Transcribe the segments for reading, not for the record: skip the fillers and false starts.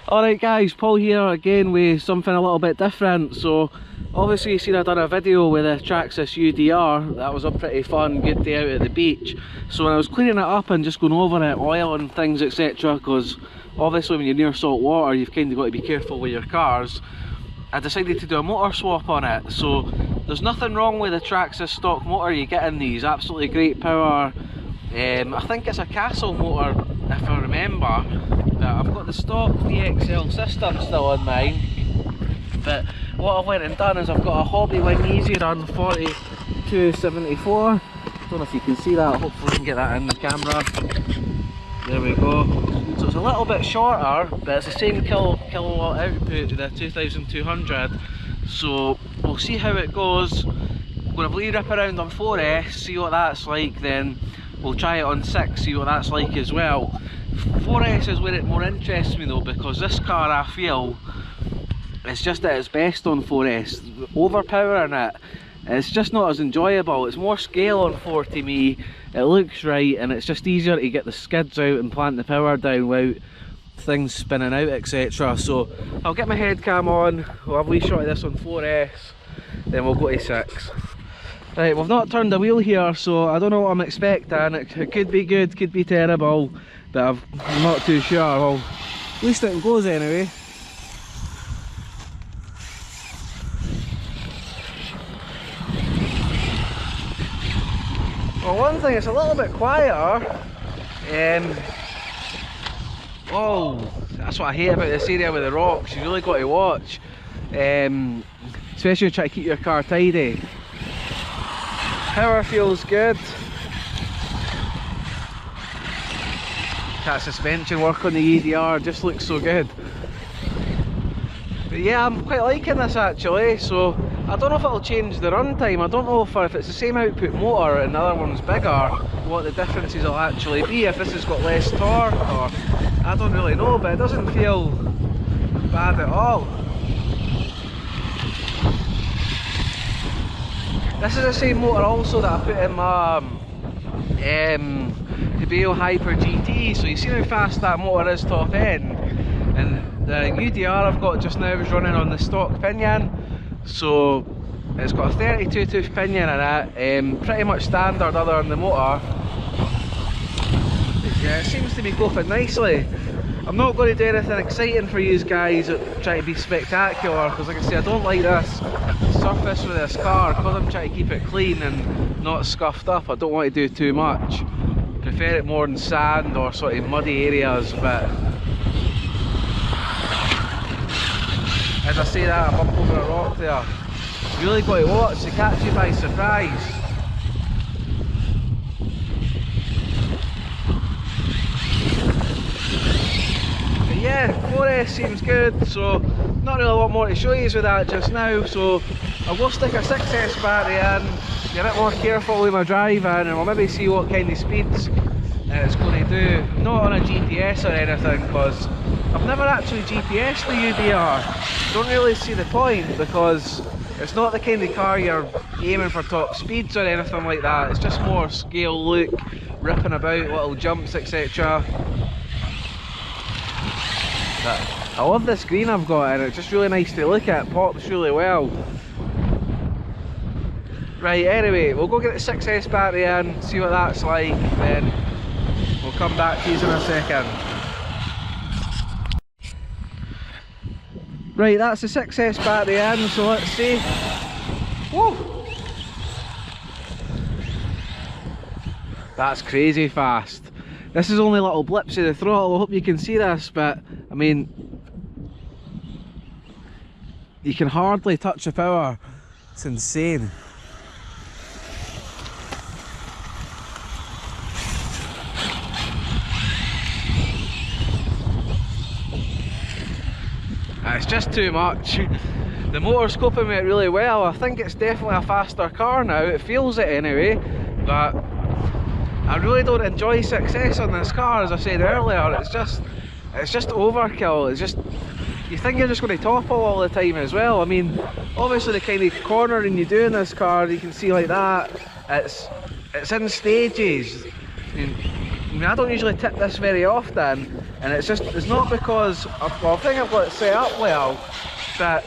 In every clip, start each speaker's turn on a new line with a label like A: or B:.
A: Alright guys, Paul here again with something a little bit different. So obviously you seen I done a video with the Traxxas Udr. That was a pretty fun, good day out at the beach. So when I was cleaning it up and just going over it, oil and things etc, because obviously when you're near salt water you've kind of got to be careful with your cars, I decided to do a motor swap on it. So there's nothing wrong with the Traxxas stock motor you get in these, absolutely great power. I think it's a Castle motor if I remember, but I've got the stock VXL system still in mine. But what I've went and done is I've got a hobbywing Ezrun 4274. Don't know if you can see that, hopefully we can get that in the camera. There we go. So it's a little bit shorter, but it's the same kilowatt output to the 2200. So we'll see how it goes. I'm going to bleed rip around on 4S, see what that's like, then we'll try it on 6, see what that's like as well. 4S is where it more interests me though, because this car I feel it's just at its best on 4S. Overpowering it, it's just not as enjoyable. It's more scale on 4 to me, it looks right, and it's just easier to get the skids out and plant the power down without things spinning out etc. So I'll get my head cam on, we'll have a wee shot of this on 4S, then we'll go to 6. Right, we've not turned the wheel here, so I don't know what I'm expecting. It could be good, could be terrible, but I'm not too sure. Well, at least it goes anyway. Well, one thing, it's a little bit quieter. Oh, that's what I hate about this area with the rocks. You really got to watch, especially try to keep your car tidy. Power feels good. That suspension work on the EDR just looks so good. But yeah, I'm quite liking this actually. So I don't know if it'll change the run time. I don't know if it's the same output motor and the other one's bigger, what the differences will actually be, if this has got less torque, or I don't really know, but it doesn't feel bad at all. This is the same motor also that I put in my Cabrio Hyper GT, so you see how fast that motor is top end, and the UDR I've got just now is running on the stock pinion, so it's got a 32 tooth pinion in it, pretty much standard other than the motor. Yeah, it seems to be going nicely. I'm not going to do anything exciting for you guys trying to be spectacular, because like I say, I don't like this surface with this car, because I'm trying to keep it clean and not scuffed up. I don't want to do too much. Prefer it more in sand or sort of muddy areas, but as I say that, I bump over a rock there. Really got to watch to catch you by surprise. Yeah, 4S seems good, so not really a lot more to show you with that just now, so I'll go stick a 6S battery in, be a bit more careful with my driving, and we'll maybe see what kind of speeds it's going to do. Not on a GPS or anything, because I've never actually GPS'd the UDR. Don't really see the point, because it's not the kind of car you're aiming for top speeds or anything like that. It's just more scale look, ripping about, little jumps etc. I love this green I've got, and it's just really nice to look at, pops really well. Right, anyway, we'll go get the 6S battery in, see what that's like, then we'll come back to you in a second. Right, that's the 6S battery in, so let's see. Whoa! That's crazy fast. This is only little blips of the throttle, I hope you can see this, but I mean, you can hardly touch the power. It's insane. It's just too much. The motor's coping with it really well. I think it's definitely a faster car now, it feels it anyway, but I really don't enjoy 6S on this car, as I said earlier. It's just overkill. It's just, you think you're just going to topple all the time as well. I mean, obviously the kind of cornering you do in this car, you can see like that, it's in stages. I mean, I don't usually tip this very often, and it's not because well, I think I've got it set up well, but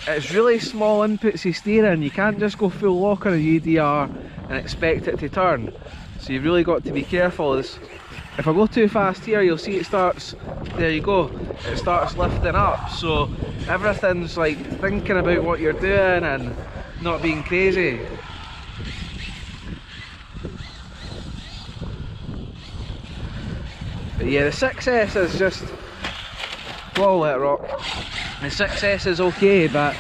A: it's really small inputs of steering. You can't just go full lock on a UDR and expect it to turn, so you've really got to be careful. If I go too fast here, you'll see it starts, there you go, it starts lifting up, so everything's like thinking about what you're doing and not being crazy. But yeah, the 6S is just, well, let it rock. The 6S is okay, but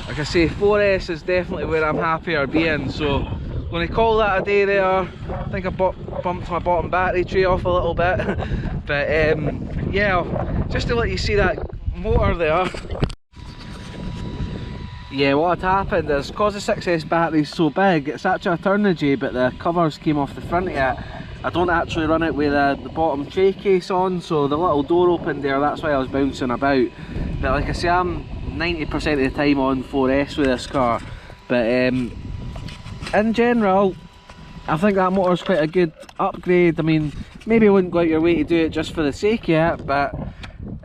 A: like I say, 4S is definitely where I'm happier being, so I'm going to call that a day there. I think I bumped my bottom battery tray off a little bit, but yeah, just to let you see that motor there. Yeah, what had happened is, because the 6S battery is so big, it's actually a Turnigy, but the covers came off the front of it. I don't actually run it with the bottom tray case on, so the little door opened there, that's why I was bouncing about. But like I say, I'm 90% of the time on 4S with this car. But in general, I think that motor's quite a good upgrade. I mean, maybe I wouldn't go out your way to do it just for the sake of it, but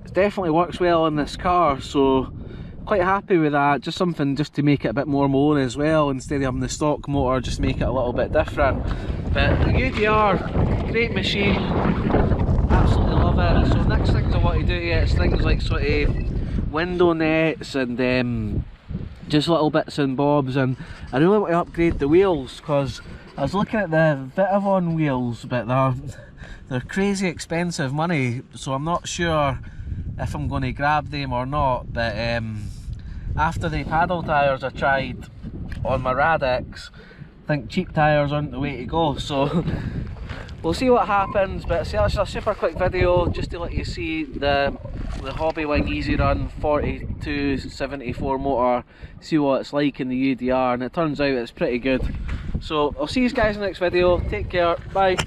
A: it definitely works well in this car, so quite happy with that. Just something just to make it a bit more my own as well, instead of having the stock motor, just make it a little bit different. But the UDR, great machine, absolutely love it. So next things I want to do is things like sort of window nets and just little bits and bobs, and I really want to upgrade the wheels, because I was looking at the Vitavon wheels, but they're crazy expensive money, so I'm not sure if I'm going to grab them or not. But after the paddle tyres I tried on my Radix, I think cheap tyres aren't the way to go, so we'll see what happens. But see, that's a super quick video just to let you see the Hobbywing Ezrun 4274 motor, see what it's like in the UDR, and it turns out it's pretty good. So I'll see you guys in the next video, take care, bye.